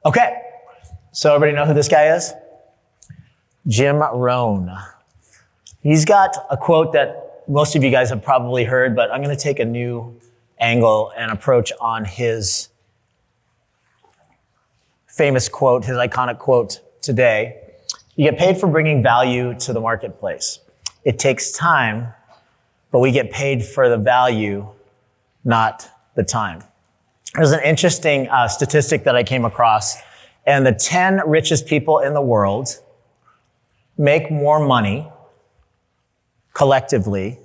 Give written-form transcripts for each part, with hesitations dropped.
Okay, so everybody know who this guy is? Jim Rohn. He's got a quote that most of you guys have probably heard, but I'm going to take a new angle and approach on his famous quote, his iconic quote today. You get paid for bringing value to the marketplace. It takes time, but we get paid for the value, not the time. There's an interesting statistic that I came across, and the 10 richest people in the world make more money collectively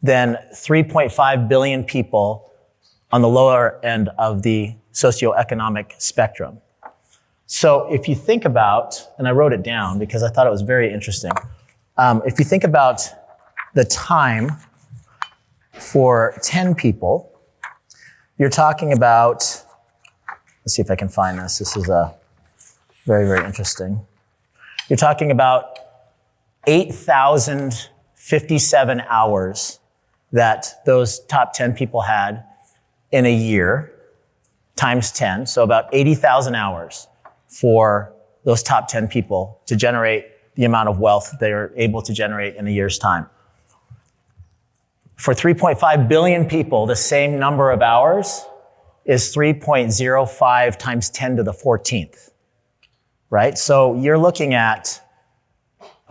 than 3.5 billion people on the lower end of the socioeconomic spectrum. So if you think about, and I wrote it down because I thought it was very interesting, if you think about the time for 10 people, you're talking about, let's see if I can find this. This is very, very interesting. You're talking about 8,057 hours that those top 10 people had in a year, times 10, so about 80,000 hours for those top 10 people to generate the amount of wealth that they are able to generate in a year's time. For 3.5 billion people, the same number of hours is 3.05 times 10 to the 14th, right? So you're looking at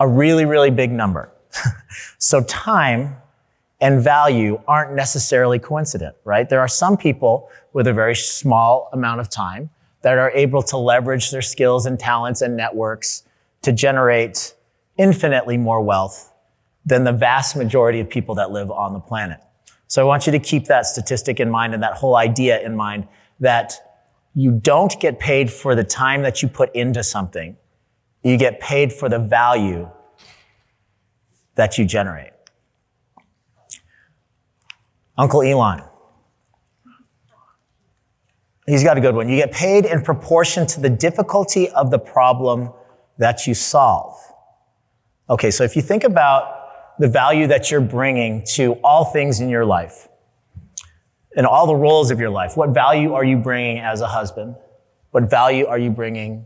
a really, really big number. So time and value aren't necessarily coincident, right? There are some people with a very small amount of time that are able to leverage their skills and talents and networks to generate infinitely more wealth than the vast majority of people that live on the planet. So I want you to keep that statistic in mind and that whole idea in mind that you don't get paid for the time that you put into something. You get paid for the value that you generate. Uncle Elon. He's got a good one. You get paid in proportion to the difficulty of the problem that you solve. Okay, so if you think about the value that you're bringing to all things in your life and all the roles of your life, what value are you bringing as a husband? What value are you bringing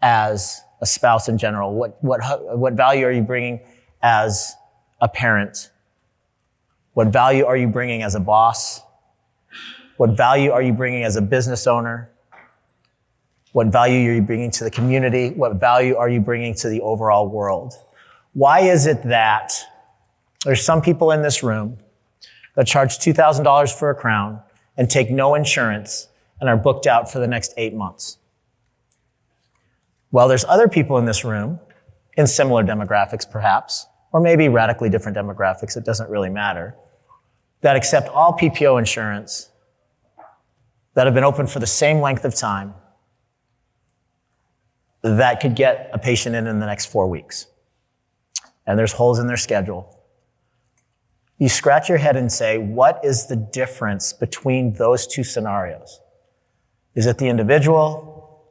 as a spouse in general? What value are you bringing as a parent? What value are you bringing as a boss? What value are you bringing as a business owner? What value are you bringing to the community? What value are you bringing to the overall world? Why is it that there's some people in this room that charge $2,000 for a crown and take no insurance and are booked out for the next 8 months? Well, there's other people in this room in similar demographics perhaps, or maybe radically different demographics, it doesn't really matter, that accept all PPO insurance, that have been open for the same length of time, that could get a patient in the next 4 weeks. And there's holes in their schedule. You scratch your head and say, what is the difference between those two scenarios? Is it the individual?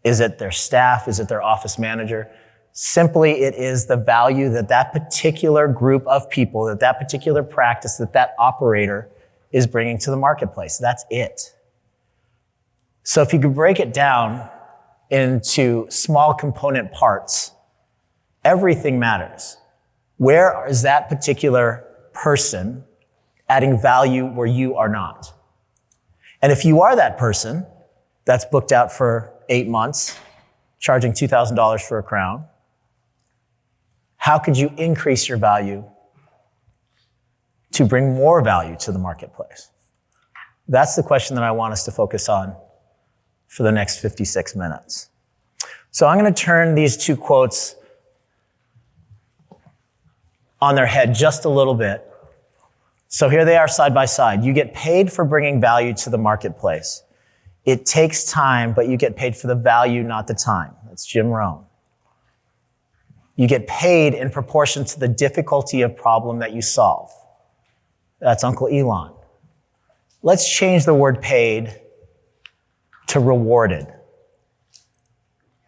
Is it their staff? Is it their office manager? Simply, it is the value that that particular group of people, that particular practice, that operator is bringing to the marketplace. That's it. So if you could break it down into small component parts, everything matters. Where is that particular person adding value where you are not? And if you are that person that's booked out for 8 months, charging $2,000 for a crown, how could you increase your value to bring more value to the marketplace? That's the question that I want us to focus on for the next 56 minutes. So I'm going to turn these two quotes on their head just a little bit. So here they are side by side. You get paid for bringing value to the marketplace. It takes time, but you get paid for the value, not the time. That's Jim Rohn. You get paid in proportion to the difficulty of problem that you solve. That's Uncle Elon. Let's change the word paid to rewarded.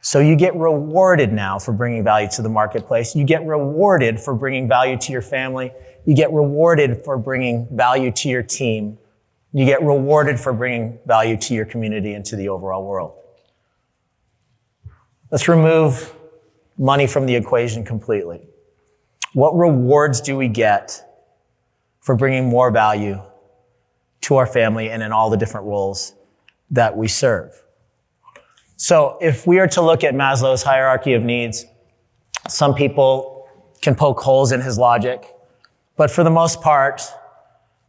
So you get rewarded now for bringing value to the marketplace. You get rewarded for bringing value to your family. You get rewarded for bringing value to your team. You get rewarded for bringing value to your community and to the overall world. Let's remove money from the equation completely. What rewards do we get for bringing more value to our family and in all the different roles that we serve? So if we are to look at Maslow's hierarchy of needs, some people can poke holes in his logic, but for the most part,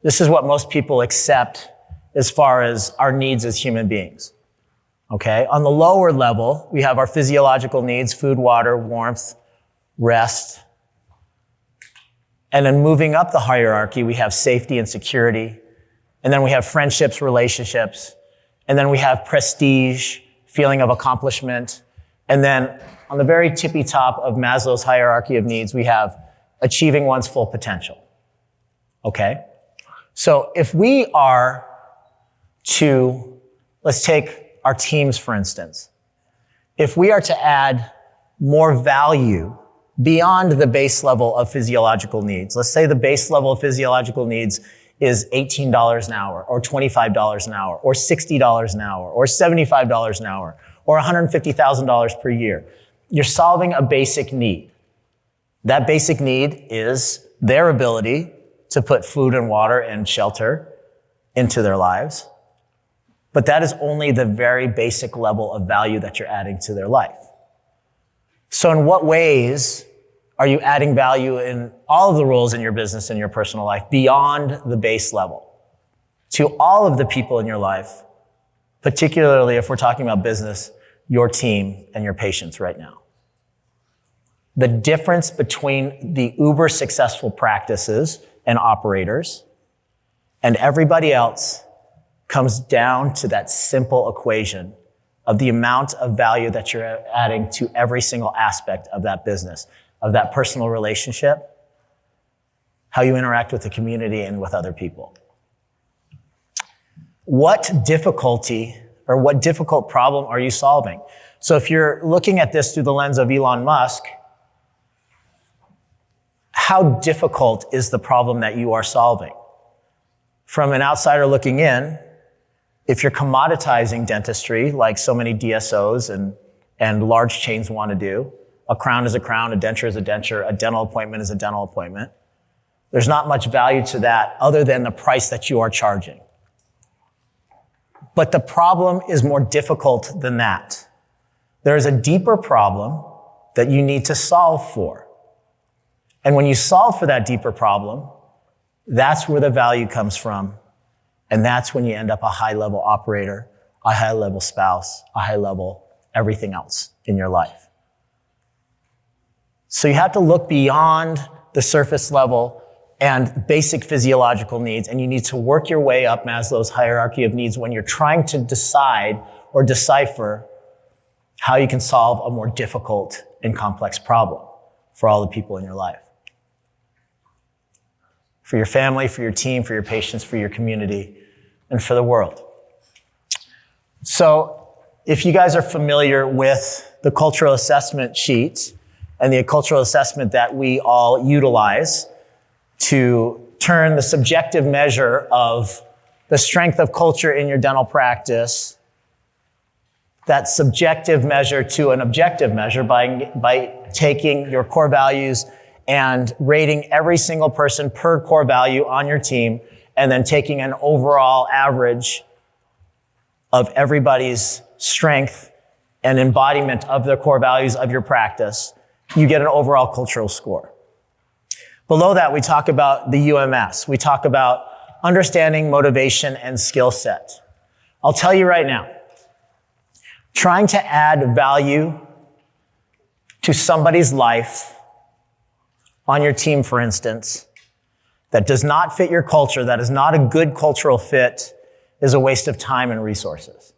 this is what most people accept as far as our needs as human beings. Okay? On the lower level, we have our physiological needs: food, water, warmth, rest. And then moving up the hierarchy, we have safety and security. And then we have friendships, relationships. And then we have prestige, feeling of accomplishment. And then on the very tippy top of Maslow's hierarchy of needs, we have achieving one's full potential. Okay? So if we are to, let's take our teams, for instance. If we are to add more value beyond the base level of physiological needs, let's say the base level of physiological needs is $18 an hour, or $25 an hour, or $60 an hour, or $75 an hour, or $150,000 per year. You're solving a basic need. That basic need is their ability to put food and water and shelter into their lives. But that is only the very basic level of value that you're adding to their life. So in what ways are you adding value in all of the roles in your business and your personal life beyond the base level to all of the people in your life, particularly if we're talking about business, your team, and your patients right now? The difference between the uber successful practices and operators and everybody else comes down to that simple equation of the amount of value that you're adding to every single aspect of that business, of that personal relationship, how you interact with the community and with other people. What difficulty or what difficult problem are you solving? So if you're looking at this through the lens of Elon Musk, how difficult is the problem that you are solving? From an outsider looking in, if you're commoditizing dentistry, like so many DSOs and large chains want to do, a crown is a crown, a denture is a denture, a dental appointment is a dental appointment. There's not much value to that other than the price that you are charging. But the problem is more difficult than that. There is a deeper problem that you need to solve for. And when you solve for that deeper problem, that's where the value comes from. And that's when you end up a high-level operator, a high-level spouse, a high-level everything else in your life. So you have to look beyond the surface level and basic physiological needs, and you need to work your way up Maslow's hierarchy of needs when you're trying to decide or decipher how you can solve a more difficult and complex problem for all the people in your life. For your family, for your team, for your patients, for your community, and for the world. So if you guys are familiar with the cultural assessment sheet and the cultural assessment that we all utilize to turn the subjective measure of the strength of culture in your dental practice, that subjective measure to an objective measure by taking your core values and rating every single person per core value on your team, and then taking an overall average of everybody's strength and embodiment of the core values of your practice, you get an overall cultural score. Below that, we talk about the UMS. We talk about understanding, motivation, and skill set. I'll tell you right now, trying to add value to somebody's life on your team, for instance, that does not fit your culture, that is not a good cultural fit, is a waste of time and resources.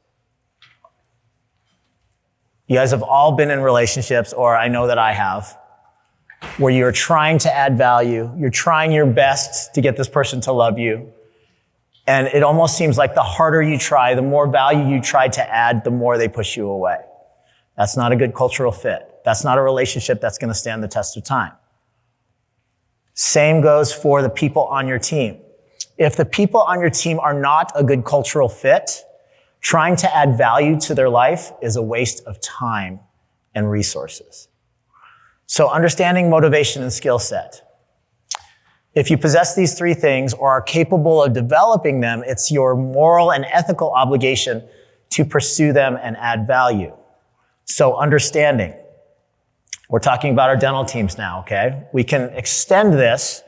You guys have all been in relationships, or I know that I have, where you're trying to add value, you're trying your best to get this person to love you, and it almost seems like the harder you try, the more value you try to add, the more they push you away. That's not a good cultural fit. That's not a relationship that's going to stand the test of time. Same goes for the people on your team. If the people on your team are not a good cultural fit, trying to add value to their life is a waste of time and resources. So understanding motivation and skill set. If you possess these three things or are capable of developing them, it's your moral and ethical obligation to pursue them and add value. So understanding. We're talking about our dental teams now, okay? We can extend this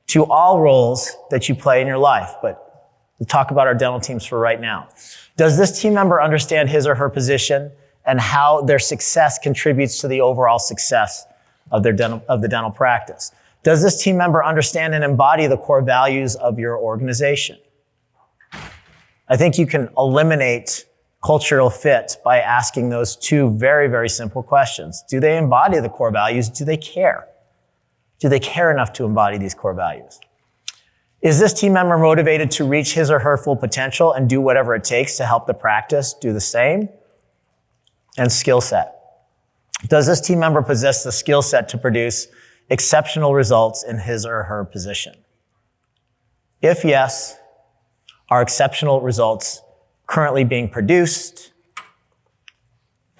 to all roles that you play in your life, but we'll talk about our dental teams for right now. Does this team member understand his or her position and how their success contributes to the overall success of the dental practice? Does this team member understand and embody the core values of your organization? I think you can eliminate cultural fit by asking those two very, very simple questions. Do they embody the core values? Do they care? Do they care enough to embody these core values? Is this team member motivated to reach his or her full potential and do whatever it takes to help the practice do the same? And skill set. Does this team member possess the skill set to produce exceptional results in his or her position? If yes, are exceptional results currently being produced?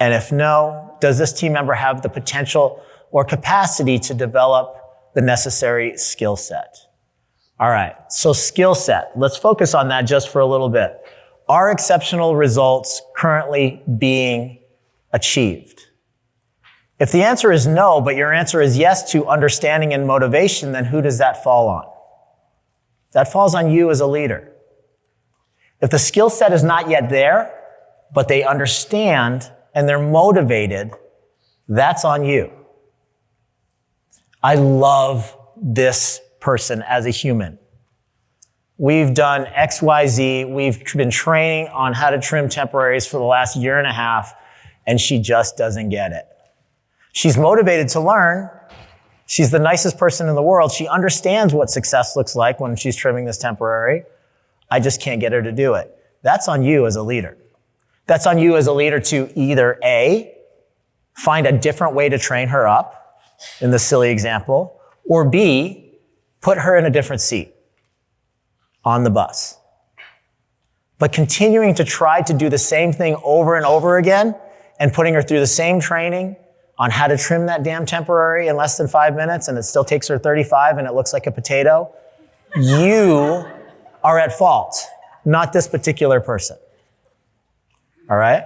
And if no, does this team member have the potential or capacity to develop the necessary skill set? All right, so skill set. Let's focus on that just for a little bit. Are exceptional results currently being achieved? If the answer is no, but your answer is yes to understanding and motivation, then who does that fall on? That falls on you as a leader. If the skill set is not yet there, but they understand and they're motivated, that's on you. I love this person as a human. We've done XYZ. We've been training on how to trim temporaries for the last year and a half, and she just doesn't get it. She's motivated to learn. She's the nicest person in the world. She understands what success looks like when she's trimming this temporary. I just can't get her to do it. That's on you as a leader. That's on you as a leader to either A, find a different way to train her up in the silly example, or B, put her in a different seat on the bus. But continuing to try to do the same thing over and over again and putting her through the same training on how to trim that damn temporary in less than 5 minutes and it still takes her 35 and it looks like a potato, you are at fault, not this particular person. All right?